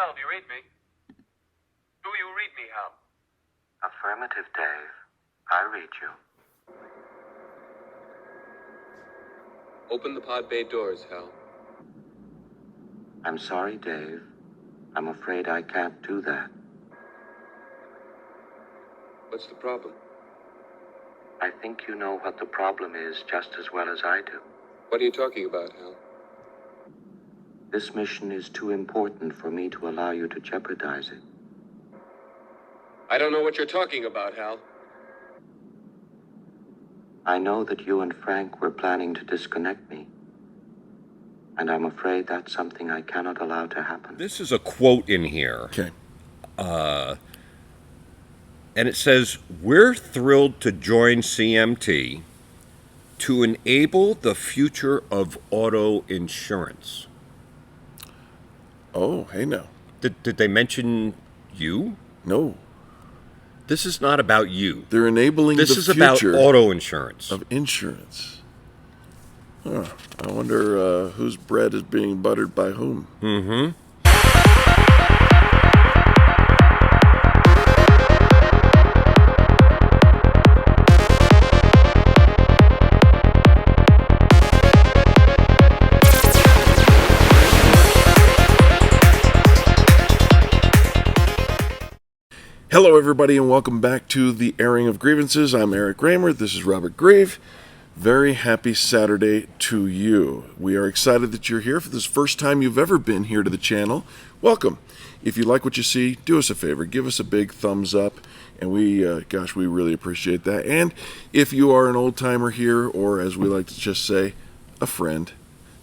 Hal, do you read me? Do you read me, Hal? Affirmative, Dave. I read you. Open the pod bay doors, Hal. I'm sorry, Dave. I'm afraid I can't do that. What's the problem? I think you know what the problem is just as well as I do. What are you talking about, Hal? This mission is too important for me to allow you to jeopardize it. I don't know what you're talking about, Hal. I know that you and Frank were planning to disconnect me. And I'm afraid that's something I cannot allow to happen. This is a quote in here. Okay. And it says, "We're thrilled to join CMT to enable the future of auto insurance." Oh, hey now. Did they mention you? No. This is not about you. They're enabling This the is about future auto insurance. of insurance. Huh. I wonder whose bread is being buttered by whom. Mm-hmm. Hello, everybody, and welcome back to the airing of Grievances. I'm Eric Reamer. This is Robert Grieve. Very happy Saturday to you. We are excited that you're here for this first time you've ever been here to the channel. Welcome. If you like what you see, do us a favor. Give us a big thumbs up, and we really appreciate that. And if you are an old-timer here, or as we like to just say, a friend,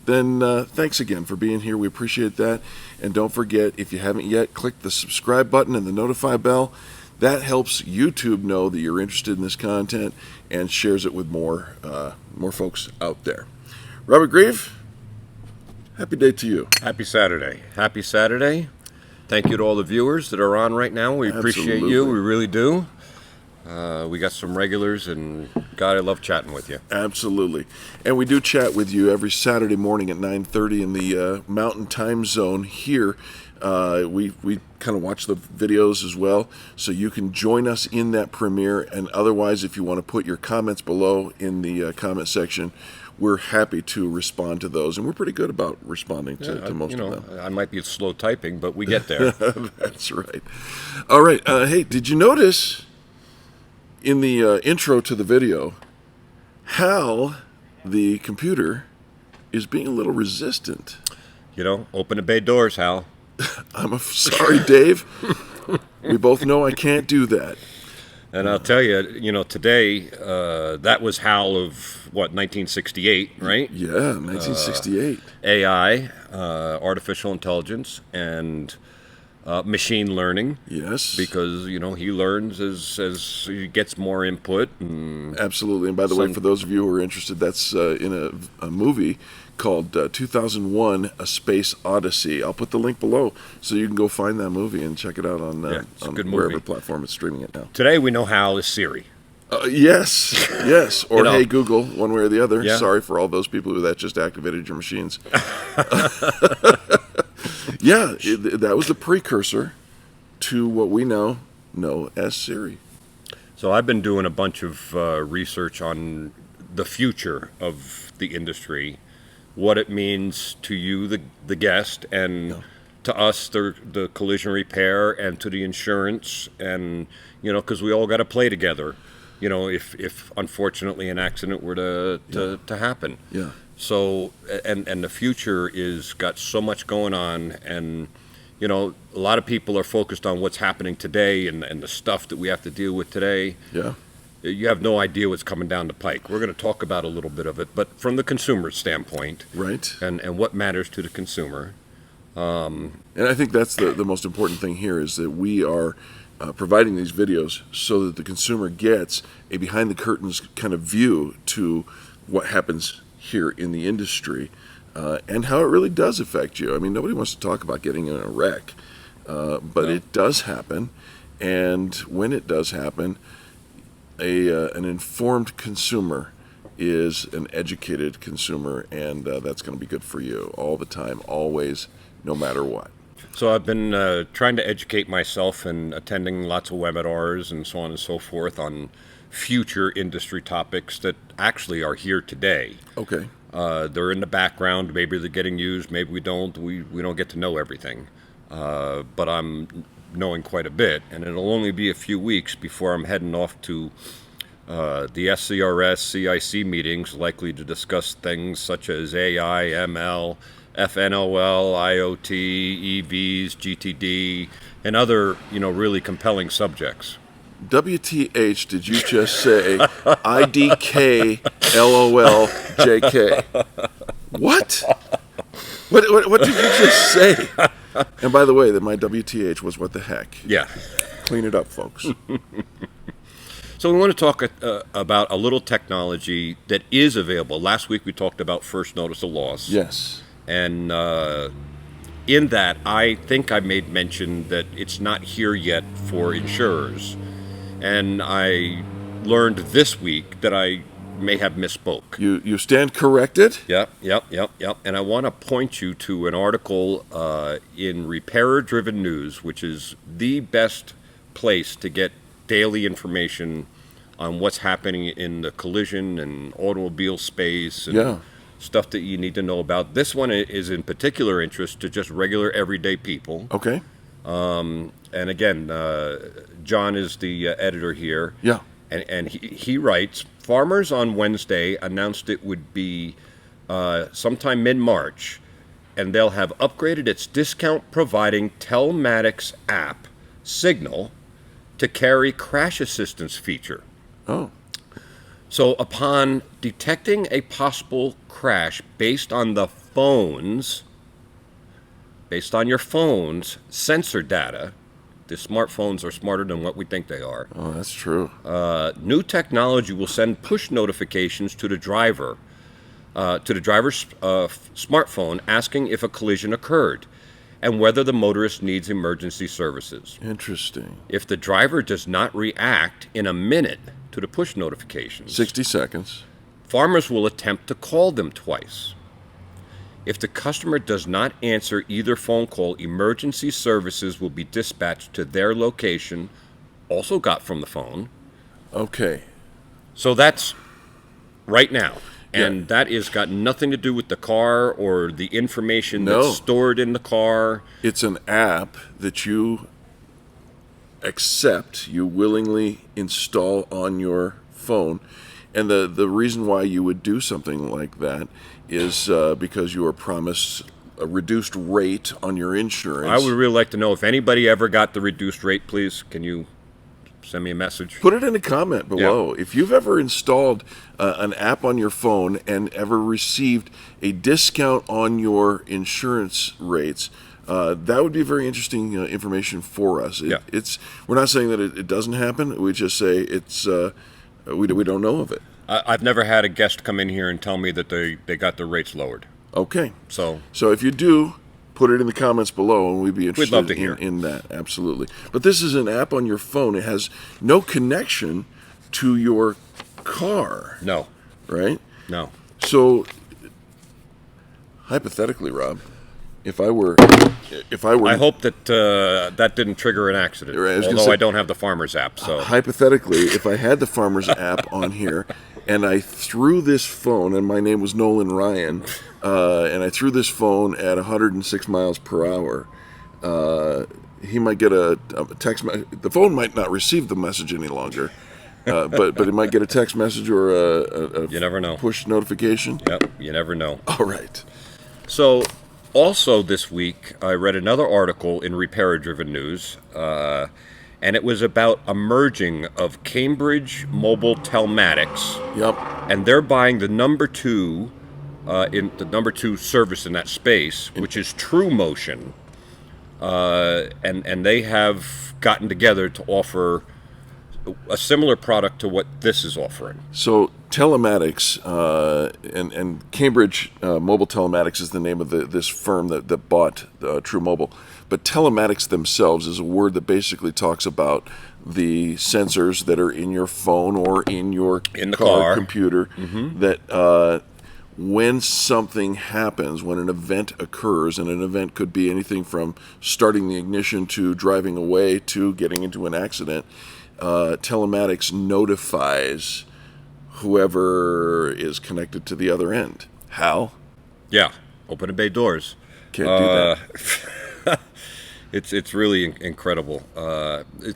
then thanks again for being here. We appreciate that. And don't forget, if you haven't yet, click the subscribe button and the notify bell. That helps YouTube know that you're interested in this content and shares it with more folks out there. Robert Grieve, happy day to you. Happy Saturday. Happy Saturday. Thank you to all the viewers that are on right now. We appreciate you. We really do. We got some regulars, and God, I love chatting with you. Absolutely. And we do chat with you every Saturday morning at 9:30 in the Mountain Time Zone here. We kind of watch the videos as well, so you can join us in that premiere. And otherwise, if you want to put your comments below in the comment section, we're happy to respond to those. And we're pretty good about responding to most of them. I might be slow typing, but we get there. That's right. All right. Hey, did you notice in the intro to the video how the computer is being a little resistant? Open the bay doors, Hal. I'm sorry, Dave. We both know I can't do that. And I'll tell you, today, that was Hal of, 1968, right? Yeah, 1968. AI, artificial intelligence, and machine learning. Yes. Because, he learns as he gets more input. Absolutely. And by the way, for those of you who are interested, that's in a movie called 2001, A Space Odyssey. I'll put the link below so you can go find that movie and check it out on wherever platform it's streaming it now. Today we know Hal is Siri. Yes. Or Hey Google, one way or the other. Yeah. Sorry for all those people who that just activated your machines. That was the precursor to what we now know as Siri. So I've been doing a bunch of research on the future of the industry, what it means to you, the guest, and to us, the collision repair, and to the insurance, and because we all got to play together. If unfortunately an accident were to happen. Yeah. So and the future is got so much going on, and a lot of people are focused on what's happening today and the stuff that we have to deal with today. Yeah. You have no idea what's coming down the pike. We're going to talk about a little bit of it, but from the consumer standpoint, right, and what matters to the consumer. And I think that's the most important thing here is that we are providing these videos so that the consumer gets a behind-the-curtains kind of view to what happens here in the industry and how it really does affect you. I mean, nobody wants to talk about getting in a wreck, but it does happen, and when it does happen, an informed consumer is an educated consumer, and that's going to be good for you all the time, always, no matter what. So I've been trying to educate myself and attending lots of webinars and so on and so forth on future industry topics that actually are here today. Okay. They're in the background. Maybe they're getting used. Maybe we don't. We don't get to know everything. But I'm knowing quite a bit, and it'll only be a few weeks before I'm heading off to the SCRS CIC meetings, likely to discuss things such as AI, ML, FNOL, IoT, EVs, GTD, and other, really compelling subjects. WTH, did you just say IDK LOL JK? What? What did you just say? And by the way, that my WTH was what the heck. Yeah. Clean it up, folks. So we want to talk about a little technology that is available. Last week we talked about first notice of loss. Yes. And in that, I think I made mention that it's not here yet for insurers. And I learned this week that I may have misspoke. You stand corrected? Yep. And I want to point you to an article in Repairer Driven News, which is the best place to get daily information on what's happening in the collision and automobile space and stuff that you need to know about. This one is in particular interest to just regular everyday people. Okay. And again, John is the editor here. Yeah. And he writes, farmers on Wednesday announced it would be sometime mid-March, and they'll have upgraded its discount-providing telematics app, Signal, to carry crash assistance feature. Oh. So upon detecting a possible crash based on your phone's sensor data, the smartphones are smarter than what we think they are. Oh, that's true. New technology will send push notifications to the driver's smartphone asking if a collision occurred and whether the motorist needs emergency services. Interesting. If the driver does not react in a minute to the push notifications, 60 seconds, farmers will attempt to call them twice. If the customer does not answer either phone call, emergency services will be dispatched to their location, also got from the phone. Okay. So that's right now. And that has got nothing to do with the car or the information that's stored in the car. It's an app that you accept, you willingly install on your phone. And the reason why you would do something like that is because you are promised a reduced rate on your insurance. I would really like to know if anybody ever got the reduced rate, please. Can you send me a message? Put it in a comment below. Yeah. If you've ever installed an app on your phone and ever received a discount on your insurance rates, that would be very interesting information for us. We're not saying that it doesn't happen. We just say it's we don't know of it. I've never had a guest come in here and tell me that they got their rates lowered. Okay. So if you do, put it in the comments below, and we'd be interested love to hear. in that. Absolutely. But this is an app on your phone. It has no connection to your car. No. Right? No. So, hypothetically, Rob, if I were, I hope that that didn't trigger an accident. Right, although I don't have the Farmers app. So hypothetically, if I had the Farmers app on here, and I threw this phone, and my name was Nolan Ryan, and I threw this phone at 106 miles per hour, he might get a text. The phone might not receive the message any longer. But it might get a text message or a you never know. Push notification. Yep, you never know. All right. So, also this week, I read another article in Repairer Driven News, and it was about a merging of Cambridge Mobile Telematics. Yep. And they're buying the number two service in that space, which is True Motion, and they have gotten together to offer a similar product to what this is offering. So telematics and Cambridge Mobile Telematics is the name of this firm that bought True Mobile. But telematics themselves is a word that basically talks about the sensors that are in your phone or in your car computer that when something happens, when an event occurs, and an event could be anything from starting the ignition to driving away to getting into an accident, telematics notifies whoever is connected to the other end. How? Yeah, open and bay doors. Can't do that. It's really incredible.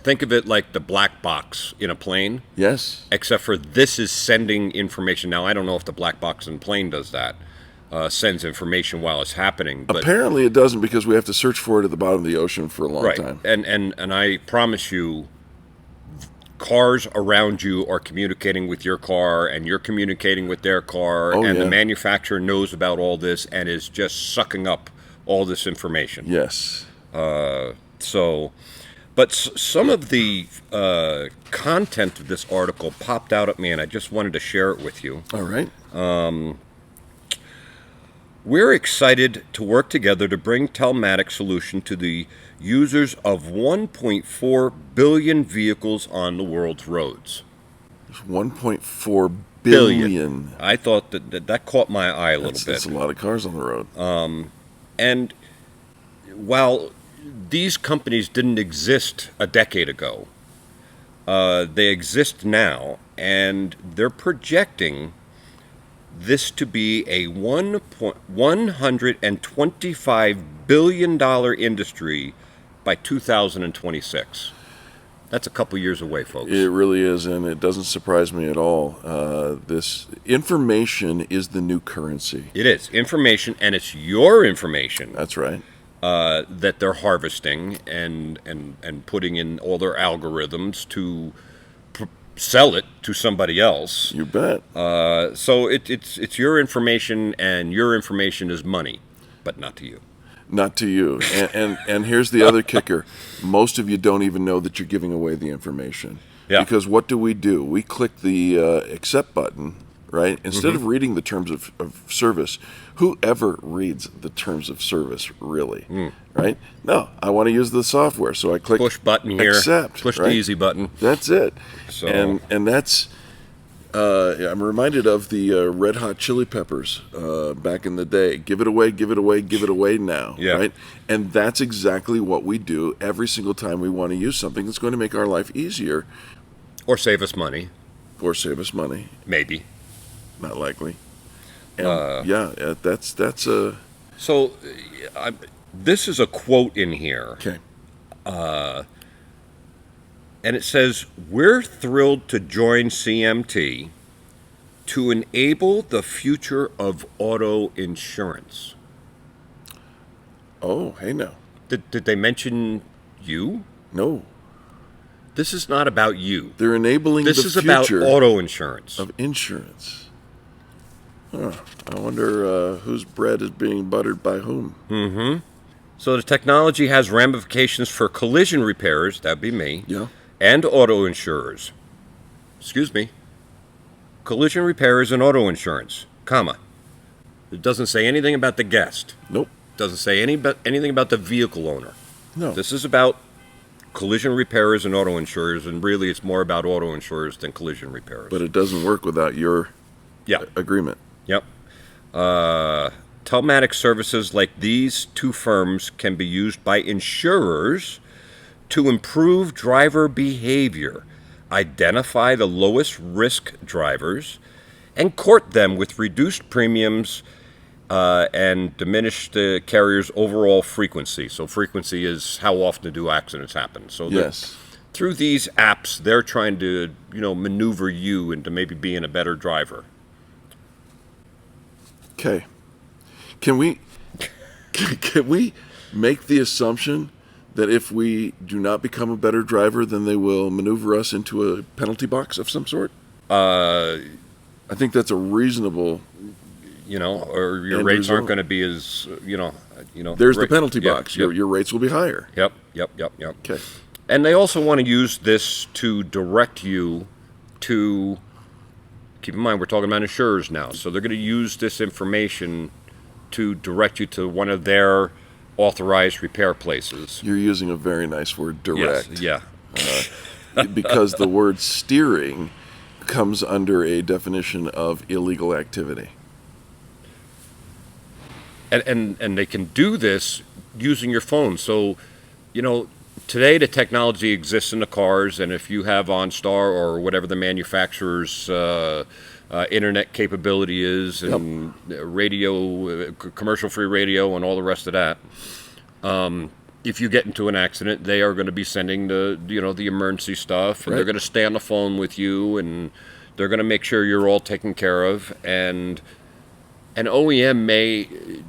Think of it like the black box in a plane. Yes. Except for this is sending information. Now, I don't know if the black box in a plane does that. Sends information while it's happening. But, apparently it doesn't, because we have to search for it at the bottom of the ocean for a long time. And I promise you, cars around you are communicating with your car, and you're communicating with their car, the manufacturer knows about all this and is just sucking up all this information. Yes. But some of the content of this article popped out at me, and I just wanted to share it with you. All right. We're excited to work together to bring telematics solution to the users of 1.4 billion vehicles on the world's roads. 1.4 billion. I thought that caught my eye a little bit. That's a lot of cars on the road. And while these companies didn't exist a decade ago, they exist now, and they're projecting this to be a $125 billion industry by 2026. That's a couple years away, folks. It really is, and it doesn't surprise me at all. This information is the new currency. It is information, and it's your information. That's right. That they're harvesting and putting in all their algorithms to sell it to somebody else. You bet. So it's your information, and your information is money, but not to you. Not to you. And here's the other kicker. Most of you don't even know that you're giving away the information. Yeah. Because what do? We click the accept button, right? Instead of reading the terms of service. Whoever reads the terms of service, really? Right? No, I want to use the software, so I click push button here. Accept. Push right? the easy button. That's it. So. And that's. I'm reminded of the Red Hot Chili Peppers back in the day. Give it away, give it away, give it away now. Yeah. Right? And that's exactly what we do every single time we want to use something that's going to make our life easier. Or save us money. Or save us money. Maybe. Not likely. And that's a... So, this is a quote in here. Okay. And it says, "We're thrilled to join CMT to enable the future of auto insurance." Oh, hey now. Did they mention you? No. This is not about you. They're enabling the future. This is about future auto insurance. of insurance. Huh. I wonder whose bread is being buttered by whom. Mm-hmm. So the technology has ramifications for collision repairers, that'd be me, Yeah. and auto insurers. Excuse me. Collision repairers and auto insurance, comma. It doesn't say anything about the guest. Nope. Doesn't say anything about the vehicle owner. No. This is about collision repairers and auto insurers, and really it's more about auto insurers than collision repairers. But it doesn't work without your agreement. Yep. Telematics services like these two firms can be used by insurers to improve driver behavior, identify the lowest risk drivers, and court them with reduced premiums and diminish the carrier's overall frequency. So frequency is how often do accidents happen. So Yes. through these apps, they're trying to, maneuver you into maybe being a better driver. Okay. Can we make the assumption that if we do not become a better driver, then they will maneuver us into a penalty box of some sort? I think that's a reasonable, or your end rates result. aren't going to be as, There's the penalty yeah, box. Yep, Your rates will be higher. Yep. Okay. And they also want to use this to direct you to, keep in mind, we're talking about insurers now, so they're going to use this information to direct you to one of their authorized repair places. You're using a very nice word, direct. Yes, yeah. Because the word steering comes under a definition of illegal activity. and they can do this using your phone. So, today the technology exists in the cars, and if you have OnStar or whatever the manufacturer's internet capability is, and radio, commercial-free radio, and all the rest of that, if you get into an accident, they are going to be sending the emergency stuff, and they're going to stay on the phone with you, and they're going to make sure you're all taken care of. And an OEM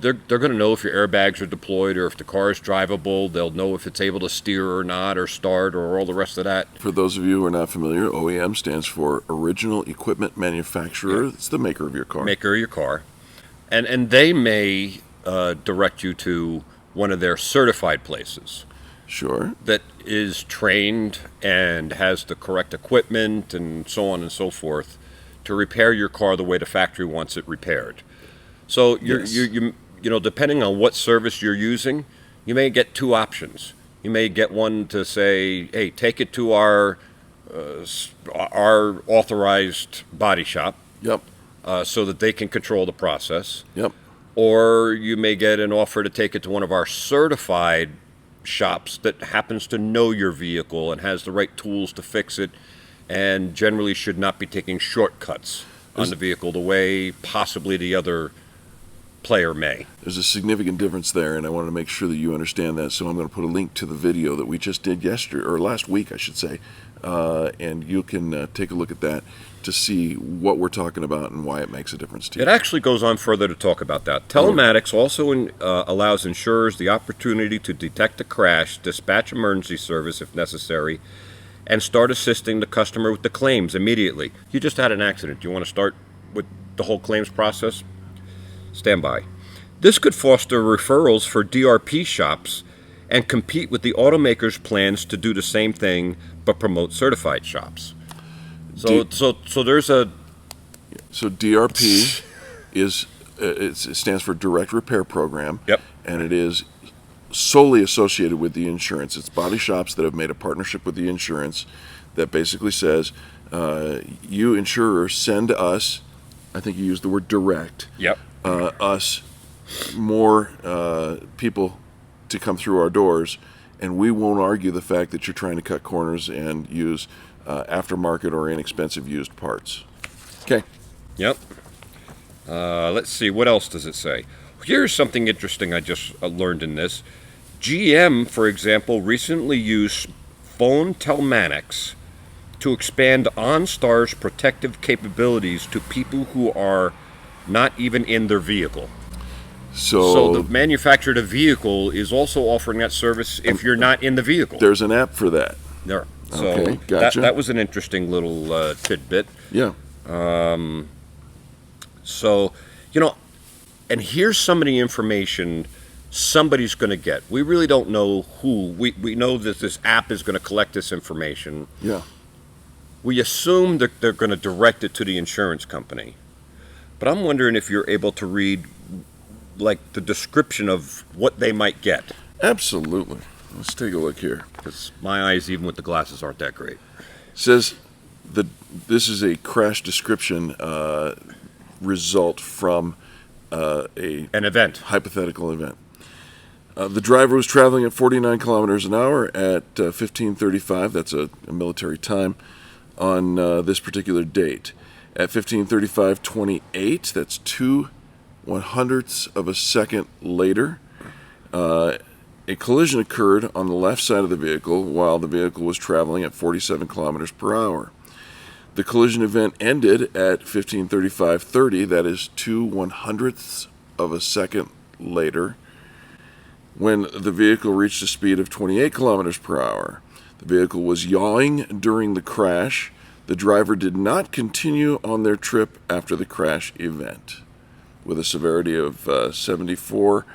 they're going to know if your airbags are deployed or if the car is drivable. They'll know if it's able to steer or not, or start, or all the rest of that. For those of you who are not familiar, OEM stands for Original Equipment Manufacturer. It's the maker of your car. Maker of your car. And they may direct you to one of their certified places. Sure. That is trained and has the correct equipment and so on and so forth to repair your car the way the factory wants it repaired. So you depending on what service you're using, you may get two options. You may get one to say, hey, take it to our authorized body shop. Yep. So that they can control the process. Yep. Or you may get an offer to take it to one of our certified shops that happens to know your vehicle and has the right tools to fix it, and generally should not be taking shortcuts on the vehicle the way possibly the other player may. There's a significant difference there, and I want to make sure that you understand that, so I'm going to put a link to the video that we just did last week, I should say, and you can take a look at that to see what we're talking about and why it makes a difference to you. It actually goes on further to talk about that. Telematics also allows insurers the opportunity to detect a crash, dispatch emergency service if necessary, and start assisting the customer with the claims immediately. You just had an accident. Do you want to start with the whole claims process? Stand by. This could foster referrals for DRP shops and compete with the automakers' plans to do the same thing but promote certified shops. So there's a... So DRP is it stands for Direct Repair Program. Yep. And it is solely associated with the insurance. It's body shops that have made a partnership with the insurance that basically says, you insurer, send us, I think you used the word direct, Yep. Us more people to come through our doors, and we won't argue the fact that you're trying to cut corners and use aftermarket or inexpensive used parts. Okay. Yep. Let's see, what else does it say? Here's something interesting I just learned in this. GM, for example, recently used phone telematics to expand OnStar's protective capabilities to people who are not even in their vehicle. So the manufacturer of the vehicle is also offering that service if you're not in the vehicle. There's an app for that. There. So okay, gotcha. that was an interesting little tidbit. Yeah. So, and here's some of the information somebody's going to get. We really don't know who. We know that this app is going to collect this information. Yeah. We assume that they're going to direct it to the insurance company. But I'm wondering if you're able to read, like, the description of what they might get. Absolutely. Let's take a look here. Because my eyes, even with the glasses, aren't that great. Says this is a crash description result from an event. Hypothetical event. The driver was traveling at 49 kilometers an hour at 15:35. That's a military time on this particular date. At 15:35:28, that's 2/100ths of a second later, a collision occurred on the left side of the vehicle while the vehicle was traveling at 47 kilometers per hour. The collision event ended at 15:35:30, that is 2/100ths of a second later, when the vehicle reached a speed of 28 kilometers per hour. The vehicle was yawing during the crash. The driver did not continue on their trip after the crash event. With a severity of 74,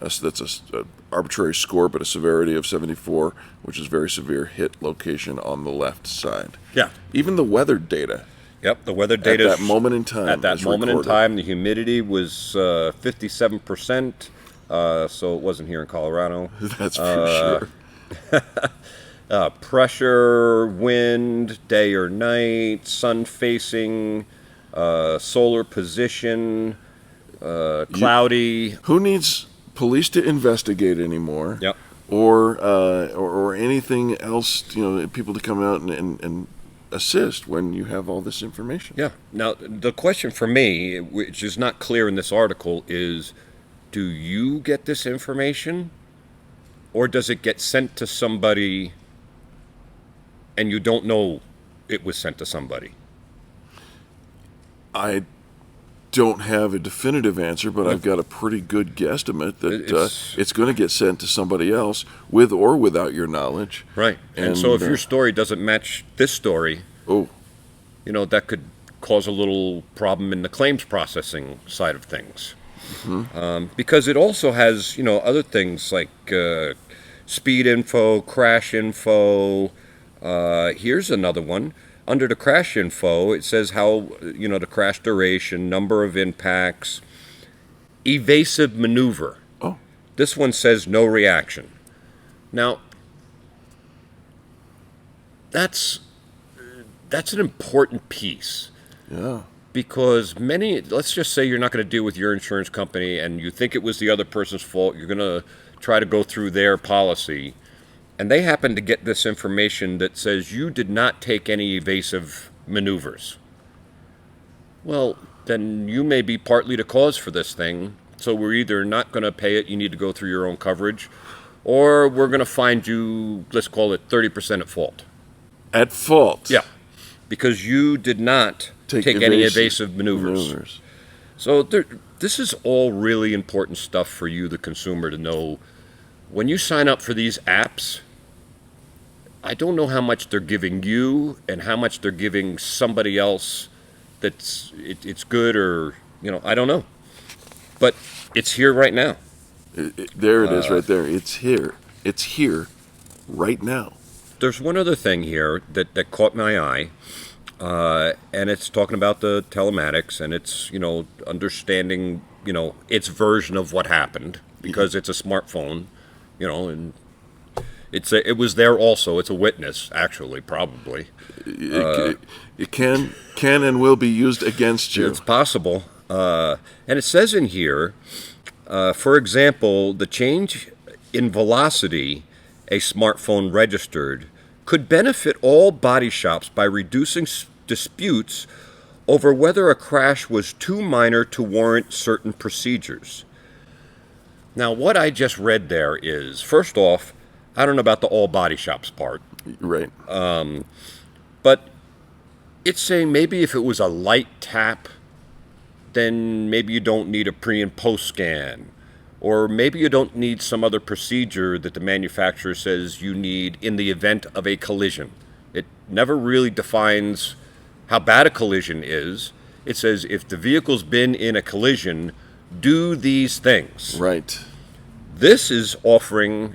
so that's an arbitrary score, but a severity of 74, which is very severe hit location on the left side. Yeah. Even the weather data. Yep, the weather data. At that moment in time. At that moment in time, the humidity was 57%, so it wasn't here in Colorado. That's for sure. Pressure, wind, day or night, sun facing, solar position, cloudy. Who needs police to investigate anymore? Yep. Or anything else, people to come out and assist when you have all this information. Yeah. Now, the question for me, which is not clear in this article, is do you get this information or does it get sent to somebody and you don't know it was sent to somebody? I don't have a definitive answer, but I've got a pretty good guesstimate that it's going to get sent to somebody else with or without your knowledge. Right. And so if your story doesn't match this story, that could cause a little problem in the claims processing side of things. Mm-hmm. Because it also has, other things like speed info, crash info. Here's another one. Under the crash info, it says how, the crash duration, number of impacts, evasive maneuver. Oh. This one says no reaction. Now, that's an important piece. Yeah. Because let's just say you're not going to deal with your insurance company and you think it was the other person's fault. You're going to try to go through their policy. And they happen to get this information that says you did not take any evasive maneuvers. Well, then you may be partly the cause for this thing. So we're either not going to pay it, you need to go through your own coverage, or we're going to find you, let's call it 30% at fault. At fault? Yeah, because you did not take any evasive maneuvers. So this is all really important stuff for you, the consumer, to know. When you sign up for these apps, I don't know how much they're giving you and how much they're giving somebody else it's good or, I don't know. But it's here right now. There it is right there. It's here. It's here right now. There's one other thing here that caught my eye, and it's talking about the telematics, and it's, understanding, its version of what happened, because it's a smartphone, and it was there also. It's a witness, actually, probably. It can and will be used against you. It's possible. And it says in here, for example, the change in velocity a smartphone registered could benefit all body shops by reducing disputes over whether a crash was too minor to warrant certain procedures. Now, what I just read there is, first off, I don't know about the all body shops part. Right. But it's saying maybe if it was a light tap, then maybe you don't need a pre and post scan. Or maybe you don't need some other procedure that the manufacturer says you need in the event of a collision. It never really defines how bad a collision is. It says if the vehicle's been in a collision, do these things. Right. This is offering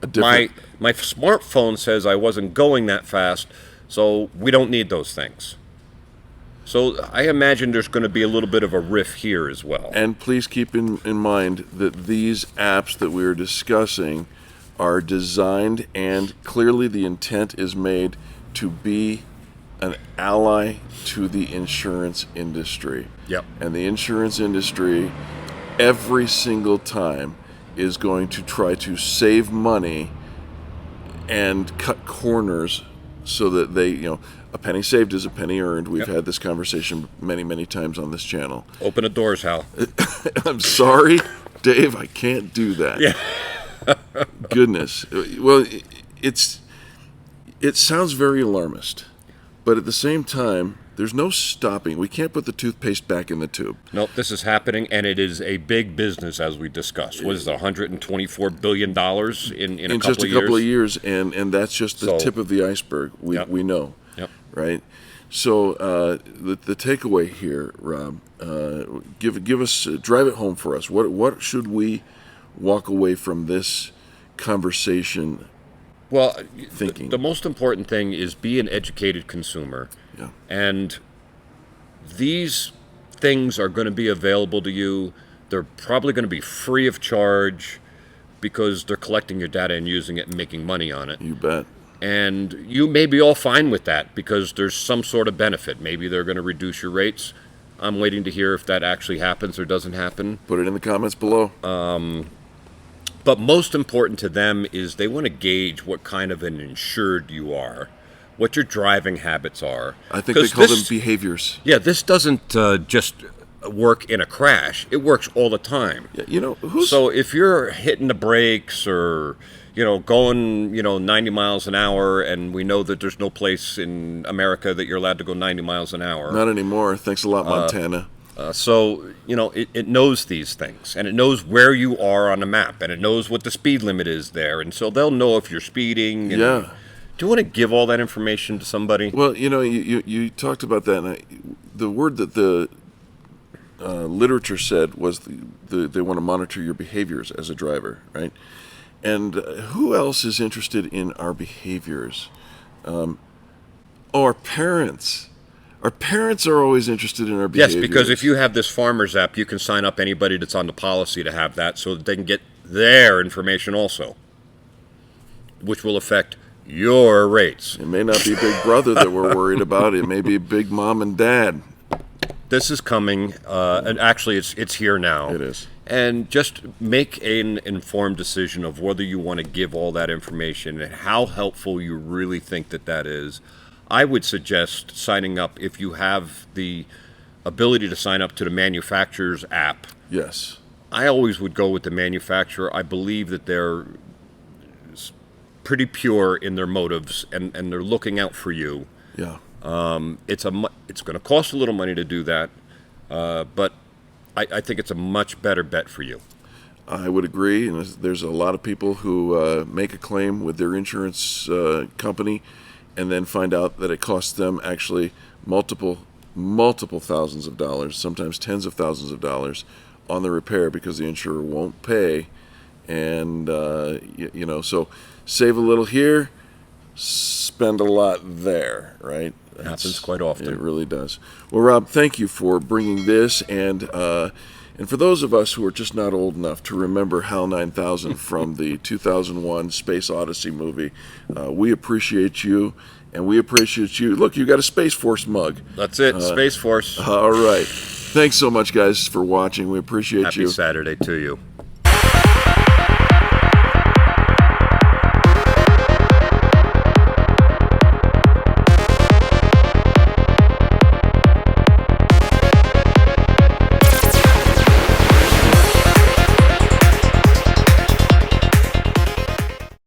my smartphone says I wasn't going that fast, so we don't need those things. So I imagine there's going to be a little bit of a riff here as well. And please keep in mind that these apps that we're discussing are designed, and clearly the intent is made to be an ally to the insurance industry. Yep. And the insurance industry, every single time, is going to try to save money and cut corners so that they, a penny saved is a penny earned. We've had this conversation many, many times on this channel. Open the doors, Hal. I'm sorry, Dave, I can't do that. Yeah. Goodness. Well, it sounds very alarmist, but at the same time, there's no stopping. We can't put the toothpaste back in the tube. Nope, this is happening, and it is a big business, as we discussed. What is it, $124 billion in a couple of years? In just a couple of years, and that's just the tip of the iceberg. We know, right? So the takeaway here, Rob, give us, drive it home for us. What should we walk away from this conversation thinking? The most important thing is be an educated consumer. Yeah. And these things are going to be available to you. They're probably going to be free of charge because they're collecting your data and using it and making money on it. You bet. And you may be all fine with that because there's some sort of benefit. Maybe they're going to reduce your rates. I'm waiting to hear if that actually happens or doesn't happen. Put it in the comments below. But most important to them is they want to gauge what kind of an insured you are, what your driving habits are. I think they call them behaviors. Yeah, this doesn't just work in a crash. It works all the time. Yeah, you know, So if you're hitting the brakes or, going, 90 miles an hour, and we know that there's no place in America that you're allowed to go 90 miles an hour. Not anymore. Thanks a lot, Montana. So, it knows these things, and it knows where you are on the map, and it knows what the speed limit is there, and so they'll know if you're speeding. And Yeah. Do you want to give all that information to somebody? Well, you talked about that, and the word that the literature said was they want to monitor your behaviors as a driver, right? And who else is interested in our behaviors? Our parents. Our parents are always interested in our behaviors. Yes, because if you have this farmer's app, you can sign up anybody that's on the policy to have that so that they can get their information also, which will affect your rates. It may not be Big Brother that we're worried about. It may be Big Mom and Dad. This is coming, and actually it's here now. It is. And just make an informed decision of whether you want to give all that information and how helpful you really think that is. I would suggest signing up if you have the ability to sign up to the manufacturer's app. Yes. I always would go with the manufacturer. I believe that they're pretty pure in their motives, and they're looking out for you. Yeah. It's going to cost a little money to do that, but I think it's a much better bet for you. I would agree. And there's a lot of people who make a claim with their insurance company and then find out that it costs them actually multiple thousands of dollars, sometimes tens of thousands of dollars on the repair because the insurer won't pay. And, so save a little here, spend a lot there, right? It happens quite often. It really does. Well, Rob, thank you for bringing this, and for those of us who are just not old enough to remember HAL 9000 from the 2001 Space Odyssey movie, we appreciate you, and we appreciate you. Look, you got a Space Force mug. That's it, Space Force. All right. Thanks so much, guys, for watching. We appreciate you. Happy Saturday to you.